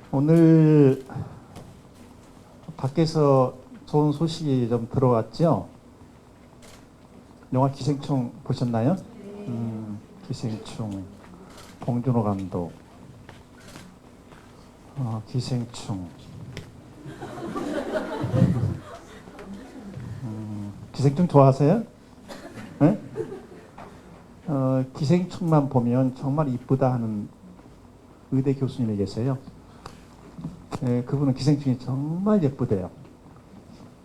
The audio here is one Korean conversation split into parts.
오늘 밖에서 좋은 소식이 좀 들어왔죠? 영화 기생충 보셨나요? 기생충, 봉준호 감독. 기생충. 기생충 좋아하세요? 네? 기생충만 보면 정말 이쁘다 하는 의대 교수님이 계세요. 네, 그분은 기생충이 정말 예쁘대요.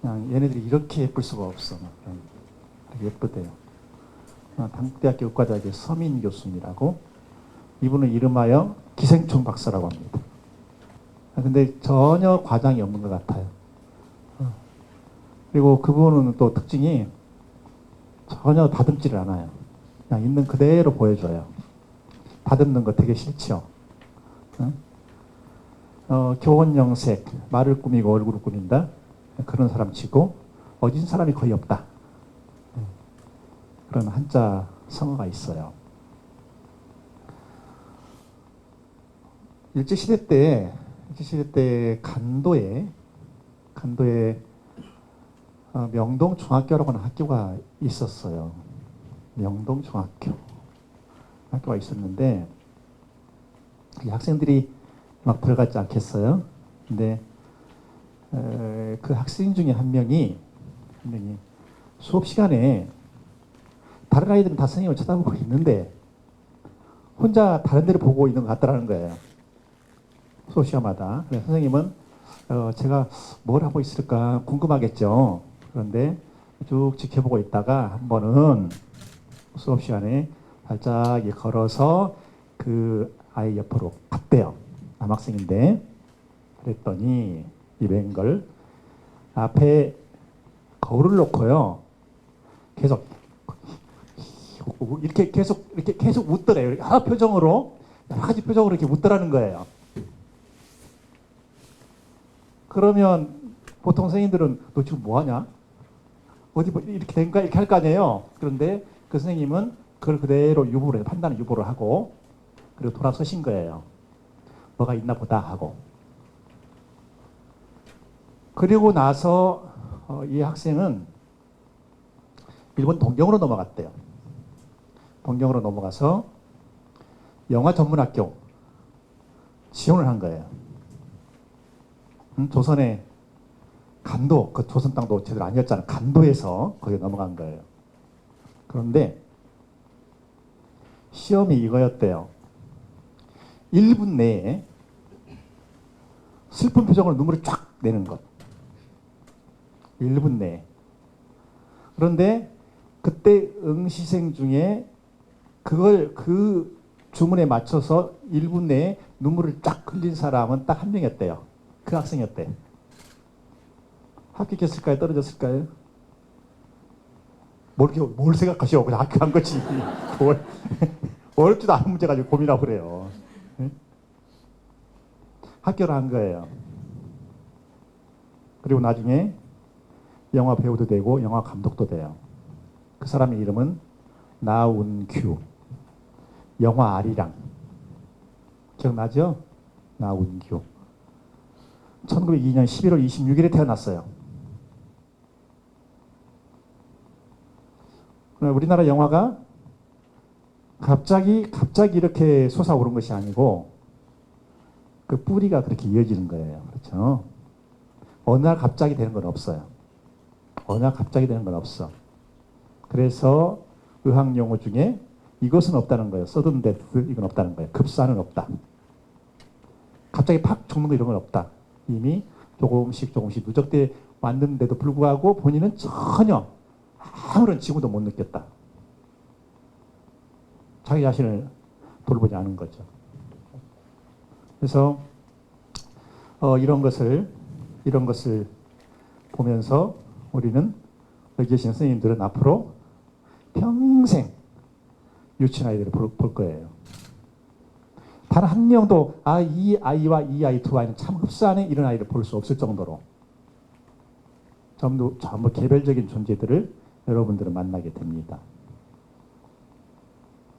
그냥 얘네들이 이렇게 예쁠 수가 없어. 되게 예쁘대요. 단국대학교 의과대학의 서민 교수님이라고. 이분은 이름하여 기생충 박사라고 합니다. 근데 전혀 과장이 없는 것 같아요. 그리고 그분은 또 특징이 전혀 다듬지를 않아요. 그냥 있는 그대로 보여줘요. 다듬는 거 되게 싫죠. 교원영색, 말을 꾸미고 얼굴을 꾸민다. 그런 사람 치고 어진 사람이 거의 없다. 그런 한자 성어가 있어요. 일제시대 때 간도에 명동중학교라고 하는 학교가 있었어요. 명동중학교. 학교가 있었는데 이 학생들이 막 들어갔지 않겠어요? 근데 그 학생 중에 한 명이 수업 시간에 다른 아이들은 다 선생님을 쳐다보고 있는데 혼자 다른 데를 보고 있는 것 같더라는 거예요. 수업 시간마다. 그래서 선생님은 제가 뭘 하고 있을까 궁금하겠죠. 그런데 쭉 지켜보고 있다가 한 번은 수업 시간에 살짝 걸어서 그 아이 옆으로 갔대요. 남학생인데. 그랬더니 이 웬걸 앞에 거울을 놓고요. 계속 이렇게 계속 웃더래요. 여러 표정으로, 여러 가지 표정으로 이렇게 웃더라는 거예요. 그러면 보통 선생님들은 너 지금 뭐 하냐? 어디 이렇게 된가? 이렇게 할 거 아니에요. 그런데 그 선생님은 그걸 그대로 유보를 해서 판단을 유보를 하고 그리고 돌아서신 거예요. 뭐가 있나 보다 하고. 그리고 나서 이 학생은 일본 동경으로 넘어갔대요. 동경으로 넘어가서 영화 전문학교 지원을 한 거예요. 조선의 간도, 그 조선 땅도 제대로 아니었잖아요. 간도에서 거기 넘어간 거예요. 그런데 시험이 이거였대요. 1분 내에 슬픈 표정으로 눈물을 쫙 내는 것. 1분 내에. 그런데 그때 응시생 중에 그 주문에 맞춰서 1분 내에 눈물을 쫙 흘린 사람은 딱 한 명이었대요. 그 학생이었대. 합격했을까요? 떨어졌을까요? 뭘 생각하시오? 그냥 합격한 거지. 어렵지도 않은 문제 가지고 고민하고 그래요. 합격을 한 거예요. 그리고 나중에 영화 배우도 되고 영화 감독도 돼요. 그 사람의 이름은 나운규. 영화 아리랑. 기억나죠? 나운규. 1902년 11월 26일에 태어났어요. 우리나라 영화가 갑자기 이렇게 솟아오른 것이 아니고 그 뿌리가 그렇게 이어지는 거예요. 그렇죠? 어느 날 갑자기 되는 건 없어요. 어느 날 갑자기 되는 건 없어. 그래서 의학 용어 중에 이것은 없다는 거예요. 서든 데스 이건 없다는 거예요. 급사는 없다. 갑자기 팍 죽는 거 이런 건 없다. 이미 조금씩 누적돼 왔는데도 불구하고 본인은 전혀 아무런 징후도 못 느꼈다. 자기 자신을 돌보지 않은 거죠. 그래서 이런 것을 보면서 우리는 여기 계신 선생님들은 앞으로 평생 유치원 아이들을 볼 거예요. 단 한 명도 이 아이와 이 아이 두 아이는 참 흡사하네 이런 아이를 볼 수 없을 정도로 전부 개별적인 존재들을 여러분들은 만나게 됩니다.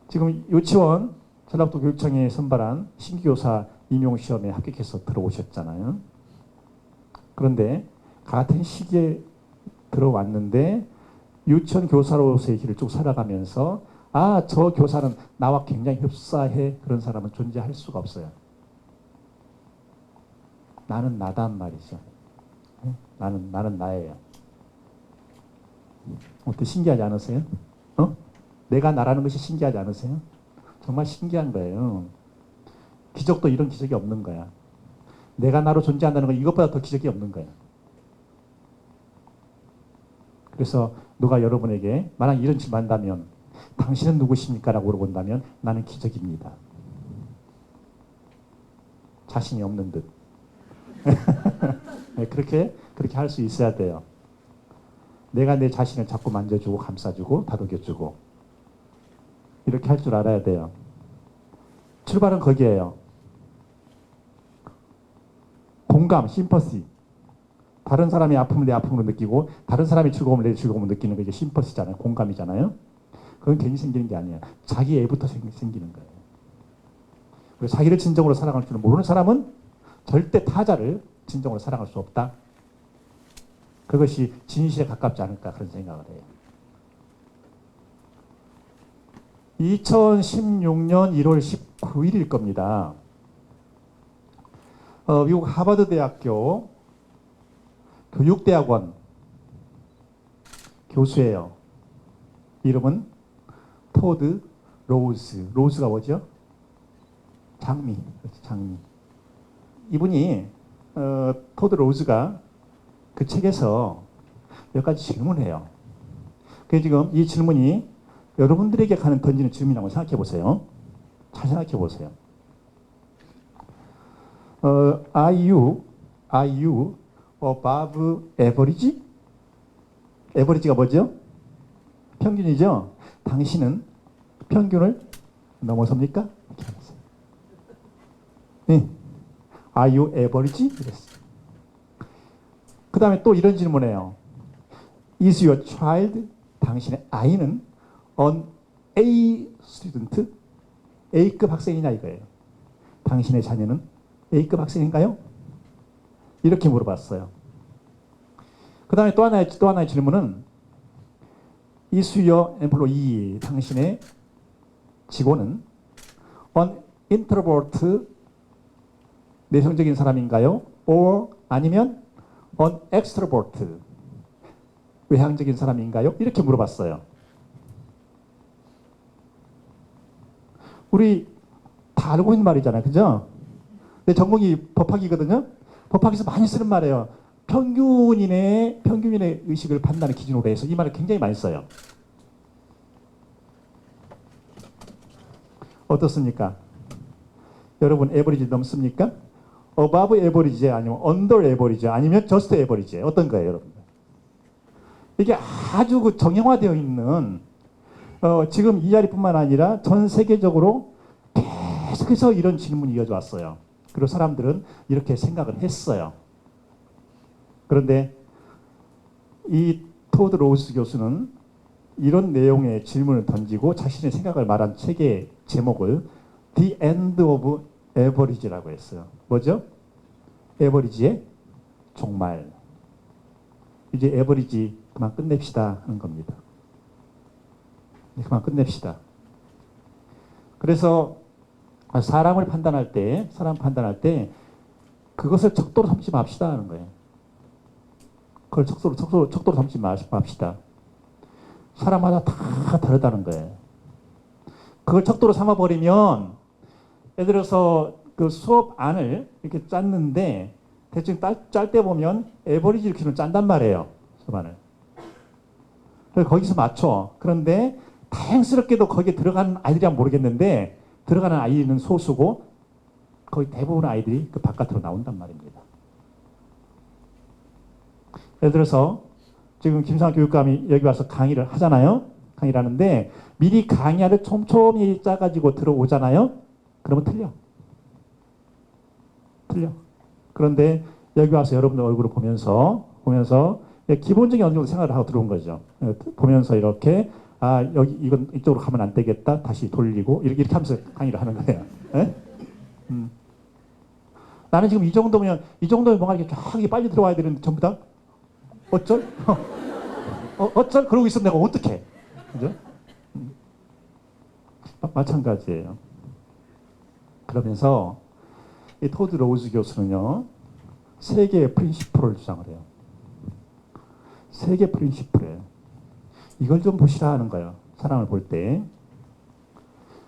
지금 유치원 전라북도 교육청에 선발한 신규교사 임용시험에 합격해서 들어오셨잖아요. 그런데 같은 시기에 들어왔는데 유치원 교사로서의 길을 쭉 살아가면서 아, 저 교사는 나와 굉장히 흡사해. 그런 사람은 존재할 수가 없어요. 나는 나단 말이죠. 나는 나예요. 어때 신기하지 않으세요? 내가 나라는 것이 신기하지 않으세요? 정말 신기한 거예요. 기적도 이런 기적이 없는 거야. 내가 나로 존재한다는 건 이것보다 더 기적이 없는 거야. 그래서 누가 여러분에게 만약 이런 질문 한다면 당신은 누구십니까? 라고 물어본다면 나는 기적입니다. 자신이 없는 듯. 네, 그렇게 할 수 있어야 돼요. 내가 내 자신을 자꾸 만져주고 감싸주고 다독여주고 이렇게 할 줄 알아야 돼요. 출발은 거기에요. 공감, 심퍼시. 다른 사람이 아픔을 내 아픔으로 느끼고 다른 사람이 즐거움을 내 즐거움으로 느끼는 게 심퍼시잖아요. 공감이잖아요. 그건 괜히 생기는 게 아니에요. 자기 애부터 생기는 거예요. 그리고 자기를 진정으로 사랑할 줄 모르는 사람은 절대 타자를 진정으로 사랑할 수 없다. 그것이 진실에 가깝지 않을까 그런 생각을 해요. 2016년 1월 19일일 겁니다. 미국 하버드 대학교 교육대학원 교수예요. 이름은 토드 로우즈. 로우즈가 뭐죠? 장미. 장미. 이분이 토드 로우즈가 그 책에서 몇 가지 질문해요. 그 지금 이 질문이 여러분들에게 던지는 질문이라고 생각해 보세요. 잘 생각해 보세요. Are you above average? average가 뭐죠? 평균이죠? 당신은 평균을 넘어섭니까? 네. Are you average? 이랬어요. 그 다음에 또 이런 질문이에요. Is your child, 당신의 아이는 an A student? A급 학생이냐 이거예요. 당신의 자녀는 A급 학생인가요? 이렇게 물어봤어요. 그 다음에 또 하나의 질문은 Is your employee, 당신의 직원은 an introvert, 내성적인 사람인가요? or 아니면 an extrovert, 외향적인 사람인가요? 이렇게 물어봤어요. 우리 다 알고 있는 말이잖아요. 그죠? 내 전공이 법학이거든요. 법학에서 많이 쓰는 말이에요. 평균인의 의식을 판단하는 기준으로 해서 이 말을 굉장히 많이 써요. 어떻습니까? 여러분 에버리지 넘습니까? above average 아니면 under average 아니면 just average 어떤 거예요, 여러분? 이게 아주 정형화되어 있는 지금 이 자리뿐만 아니라 전 세계적으로 계속해서 이런 질문이 이어져 왔어요. 그리고 사람들은 이렇게 생각을 했어요. 그런데 이 토드 로우스 교수는 이런 내용의 질문을 던지고 자신의 생각을 말한 책의 제목을 The End of Average라고 했어요. 뭐죠? 에버리지의 종말. 이제 에버리지 그만 끝냅시다 하는 겁니다. 그만 끝냅시다. 그래서 사람 판단할 때 그것을 척도로 삼지 맙시다 하는 거예요. 그걸 척도로 삼지 맙시다. 사람마다 다 다르다는 거예요. 그걸 척도로 삼아버리면 예를 들어서 그 수업 안을 이렇게 짰는데 대충 짤 때 보면 에버리지 이렇게 짠단 말이에요. 수업 안을. 그래서 거기서 맞춰. 그런데 다행스럽게도 거기에 들어가는 아이들이란 모르겠는데 들어가는 아이는 소수고 거의 대부분 아이들이 그 바깥으로 나온단 말입니다. 예를 들어서 지금 김상학 교육감이 여기 와서 강의를 하잖아요. 강의를 하는데 미리 강의를 촘촘히 짜가지고 들어오잖아요. 그러면 틀려. 그런데 여기 와서 여러분들 얼굴을 보면서 기본적인 어느 정도 생각을 하고 들어온 거죠. 보면서 이렇게 여기 이쪽으로 가면 안 되겠다. 다시 돌리고 이렇게 하면서 강의를 하는 거예요. 나는 지금 이 정도면 뭔가 이렇게 쫙 빨리 들어와야 되는데 전부 다 어쩔? 어쩔? 그러고 있으면 내가 어떡해? 그죠? 마찬가지예요. 그러면서 이 토드 로우즈 교수는요, 세 개의 프린시플을 주장을 해요. 세 개의 프린시플에 이걸 좀 보시라 하는 거예요. 사랑을 볼 때.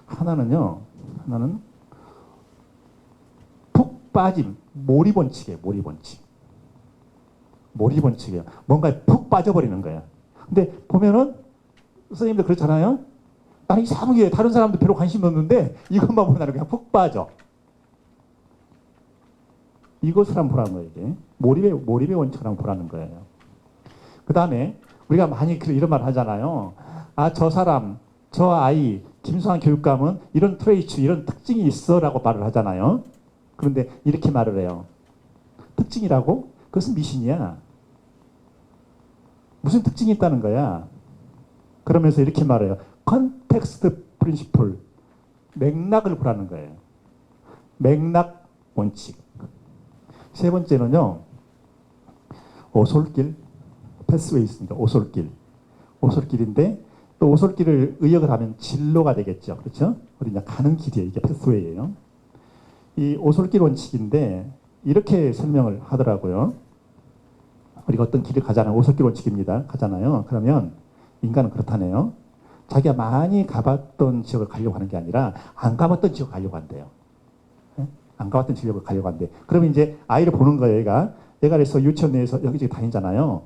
하나는 푹 빠짐, 몰입원칙이에요. 몰입원칙이에요. 뭔가에 푹 빠져버리는 거예요. 근데 보면은 선생님들 그렇잖아요. 나는 이상하게 다른 사람도 별로 관심 없는데 이것만 보면 나는 그냥 푹 빠져. 이것을 한번 보라는 거예요. 이게. 몰입의 원칙을 한번 보라는 거예요. 그 다음에 우리가 많이 이런 말 하잖아요. 아, 저 사람, 저 아이, 김수환 교육감은 이런 트레이츠, 이런 특징이 있어라고 말을 하잖아요. 그런데 이렇게 말을 해요. 특징이라고? 그것은 미신이야. 무슨 특징이 있다는 거야? 그러면서 이렇게 말해요. 컨텍스트 프린시플. 맥락을 보라는 거예요. 맥락 원칙. 세 번째는요. 오솔길. 패스웨이 있습니다. 오솔길인데 또 오솔길을 의역을 하면 진로가 되겠죠. 그렇죠? 어디냐? 가는 길이에요. 이게 패스웨이예요. 이 오솔길 원칙인데 이렇게 설명을 하더라고요. 우리가 어떤 길을 가잖아요. 오솔길 원칙입니다. 가잖아요. 그러면 인간은 그렇다네요. 자기가 많이 가봤던 지역을 가려고 하는 게 아니라 안 가봤던 지역을 가려고 한대요. 네? 안 가봤던 지역을 가려고 한대. 그러면 이제 아이를 보는 거예요. 얘가 그래서 유치원 내에서 여기저기 다니잖아요.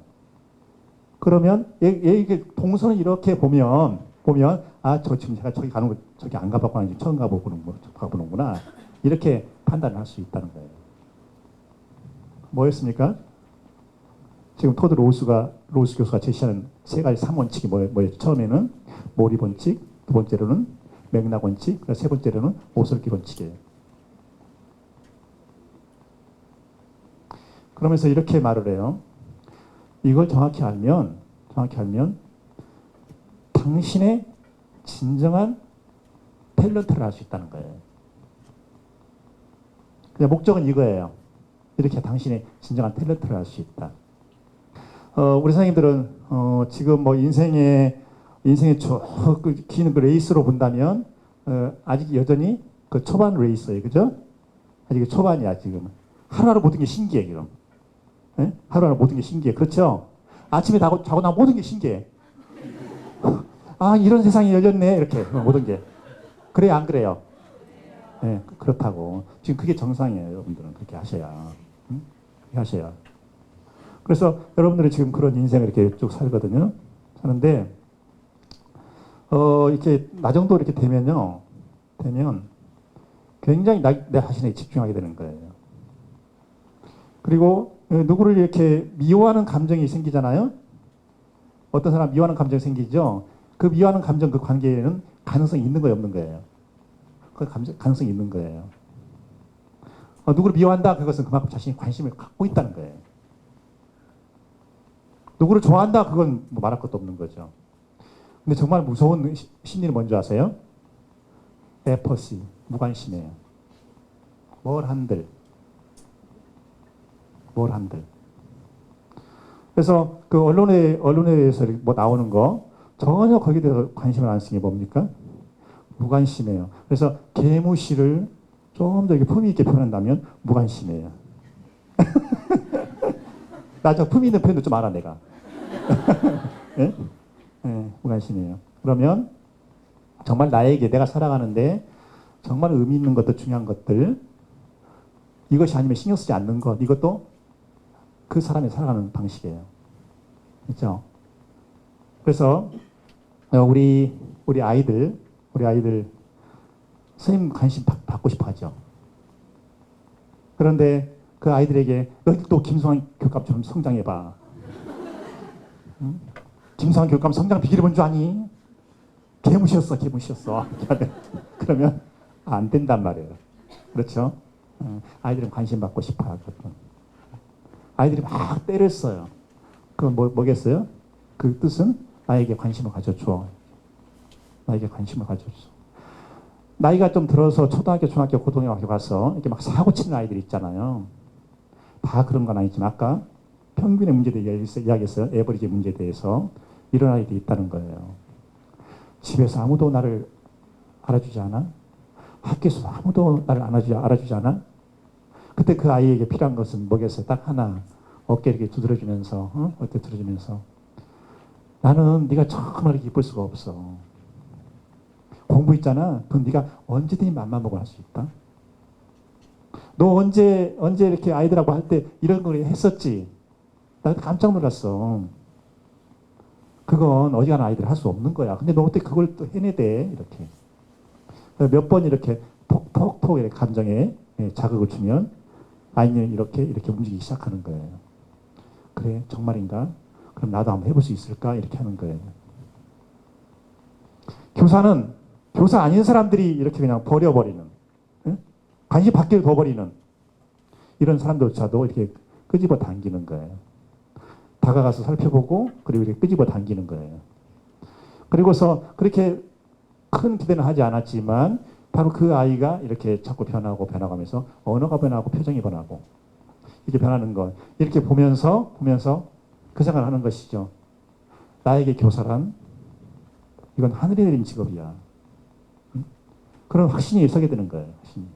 그러면 얘 동선을 이렇게 보면 아, 저 지금 제가 저기 가는 거 저기 안 가봤구나. 지금 처음 가보는구나. 이렇게 판단을 할 수 있다는 거예요. 뭐였습니까? 지금 토드 로우스 교수가 제시하는 세 가지 3원칙이 뭐였죠? 처음에는 몰입 원칙, 두 번째로는 맥락 원칙, 세 번째로는 오솔길 원칙이에요. 그러면서 이렇게 말을 해요. 이걸 정확히 알면 당신의 진정한 탤런트를 알 수 있다는 거예요. 그냥 목적은 이거예요. 이렇게 당신의 진정한 탤런트를 알 수 있다. 우리 선생님들은 지금 뭐 인생의 쭉 기는 그 레이스로 본다면 아직 여전히 그 초반 레이스예요, 그죠? 아직 초반이야 지금. 하루하루 모든 게 신기해 지금. 네? 하루하루 모든 게 신기해, 그렇죠? 아침에 자고 나면 모든 게 신기해. 아, 이런 세상이 열렸네 이렇게 모든 게. 그래요, 안 그래요? 네, 그렇다고. 지금 그게 정상이에요, 여러분들은 그렇게 하셔야. 응? 그렇게 하셔야. 그래서 여러분들이 지금 그런 인생을 이렇게 쭉 살거든요. 사는데, 이렇게, 나 정도 이렇게 되면 굉장히 내 자신에 집중하게 되는 거예요. 그리고 누구를 이렇게 미워하는 감정이 생기잖아요. 어떤 사람 미워하는 감정이 생기죠. 그 미워하는 감정 그 관계에는 가능성이 있는 거예요, 없는 거예요? 그 가능성이 있는 거예요. 누구를 미워한다, 그것은 그만큼 자신이 관심을 갖고 있다는 거예요. 누구를 좋아한다, 그건 뭐 말할 것도 없는 거죠. 근데 정말 무서운 심리는 뭔지 아세요? 에퍼시, 무관심이에요. 뭘 한들. 그래서 그 언론에서 뭐 나오는 거 전혀 거기에 대해서 관심을 안 쓰는 게 뭡니까? 무관심해요. 그래서 개무시를 좀 더 품위 있게 표현한다면 무관심해요. 나 저 품위 있는 표현도 좀 알아 내가. 네? 네, 무관심해요. 그러면 정말 나에게 내가 살아가는데 정말 의미 있는 것들, 중요한 것들, 이것이 아니면 신경 쓰지 않는 것, 이것도 그 사람이 살아가는 방식이에요. 그렇죠? 그래서 우리 아이들 선생님 관심 받고 싶어 하죠. 그런데 그 아이들에게 너희도 김수환 교육감처럼 성장해봐. 응? 김수환 교육감 성장 비결이 뭔 줄 아니? 개무시였어. 그러면 안 된단 말이에요. 그렇죠? 아이들은 관심 받고 싶어 하거든. 아이들이 막 때를 써요. 그건 뭐겠어요? 그 뜻은 나에게 관심을 가져줘. 나에게 관심을 가져줘. 나이가 좀 들어서 초등학교, 중학교, 고등학교 가서 이렇게 막 사고 치는 아이들 있잖아요. 다 그런 건 아니지만 아까 평균의 문제에 대해서 이야기했어요. 에버리지 문제에 대해서 이런 아이들이 있다는 거예요. 집에서 아무도 나를 알아주지 않아? 학교에서 아무도 나를 알아주지 않아? 그때 그 아이에게 필요한 것은 뭐겠어요? 딱 하나. 어깨 이렇게 두드려주면서, 어깨 두드려주면서. 나는 네가 정말 이렇게 이쁠 수가 없어. 공부 있잖아. 그건 네가 언제든지 맘만 먹고 할 수 있다. 너 언제 이렇게 아이들하고 할 때 이런 걸 했었지? 나 깜짝 놀랐어. 그건 어지간한 아이들 할 수 없는 거야. 근데 너 어떻게 그걸 또 해내대? 이렇게. 몇 번 이렇게 톡톡톡 이렇게 감정에 자극을 주면 아이는 이렇게 움직이기 시작하는 거예요. 그래, 정말인가? 그럼 나도 한번 해볼 수 있을까? 이렇게 하는 거예요. 교사는 교사 아닌 사람들이 이렇게 그냥 버려버리는, 응? 관심 밖에 둬버리는 이런 사람들조차도 이렇게 끄집어 당기는 거예요. 다가가서 살펴보고 그리고 이렇게 끄집어 당기는 거예요. 그리고서 그렇게 큰 기대는 하지 않았지만 바로 그 아이가 이렇게 자꾸 변하면서 언어가 변하고 표정이 변하고 이렇게 변하는 것 이렇게 보면서 그 생각을 하는 것이죠. 나에게 교사란 이건 하늘이 내린 직업이야. 그런 확신이 서게 되는 거예요. 확신이.